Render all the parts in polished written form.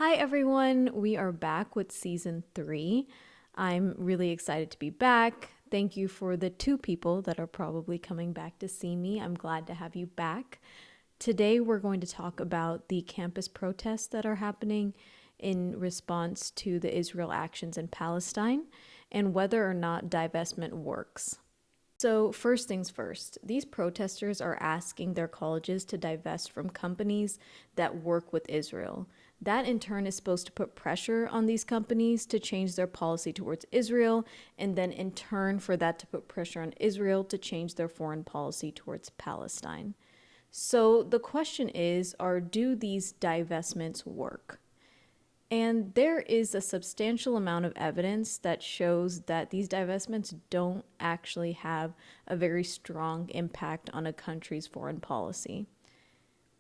Hi everyone, we are back with season 3. I'm really excited to be back. Thank you for the 2 people that are probably coming back to see me. I'm glad to have you back. Today we're going to talk about the campus protests that are happening in response to the Israel actions in Palestine and whether or not divestment works. So first things first, these protesters are asking their colleges to divest from companies that work with Israel. That in turn is supposed to put pressure on these companies to change their policy towards Israel, and then in turn for that to put pressure on Israel to change their foreign policy towards Palestine. So the question is, do these divestments work? And there is a substantial amount of evidence that shows that these divestments don't actually have a very strong impact on a country's foreign policy.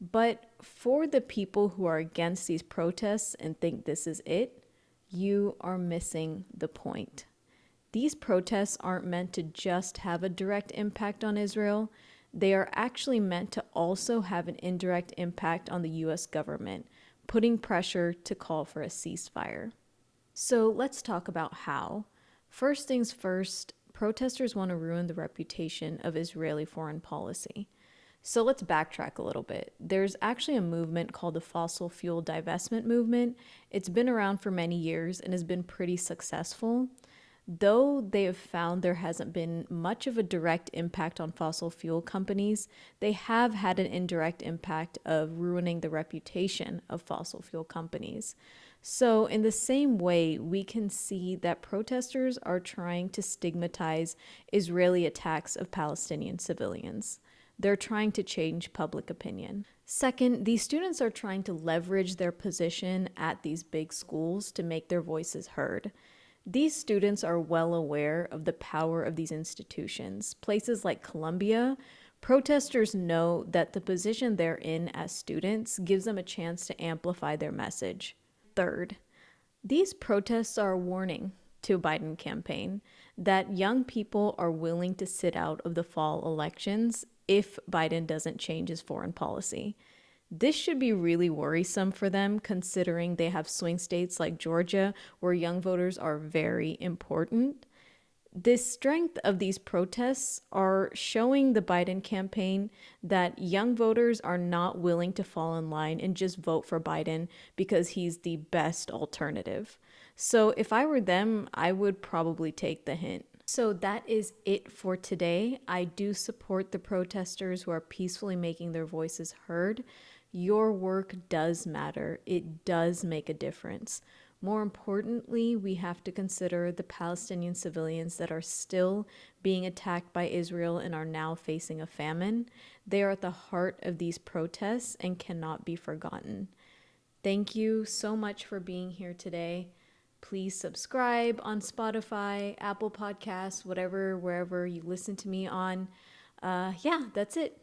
But for the people who are against these protests and think this is it, you are missing the point. These protests aren't meant to just have a direct impact on Israel. They are actually meant to also have an indirect impact on the US government, putting pressure to call for a ceasefire. So let's talk about how. First things first, protesters want to ruin the reputation of Israeli foreign policy. So let's backtrack a little bit. There's actually a movement called the fossil fuel divestment movement. It's been around for many years and has been pretty successful. Though they have found there hasn't been much of a direct impact on fossil fuel companies, they have had an indirect impact of ruining the reputation of fossil fuel companies. So in the same way, we can see that protesters are trying to stigmatize Israeli attacks of Palestinian civilians. They're trying to change public opinion. Second, these students are trying to leverage their position at these big schools to make their voices heard. These students are well aware of the power of these institutions. Places like Columbia, protesters know that the position they're in as students gives them a chance to amplify their message. Third, these protests are a warning to a Biden campaign that young people are willing to sit out of the fall elections if Biden doesn't change his foreign policy. This should be really worrisome for them, considering they have swing states like Georgia, where young voters are very important. The strength of these protests are showing the Biden campaign that young voters are not willing to fall in line and just vote for Biden because he's the best alternative. So if I were them, I would probably take the hint. So that is it for today. I do support the protesters who are peacefully making their voices heard. Your work does matter. It does make a difference. More importantly, we have to consider the Palestinian civilians that are still being attacked by Israel and are now facing a famine. They are at the heart of these protests and cannot be forgotten. Thank you so much for being here today. Please subscribe on Spotify, Apple Podcasts, wherever you listen to me on. That's it.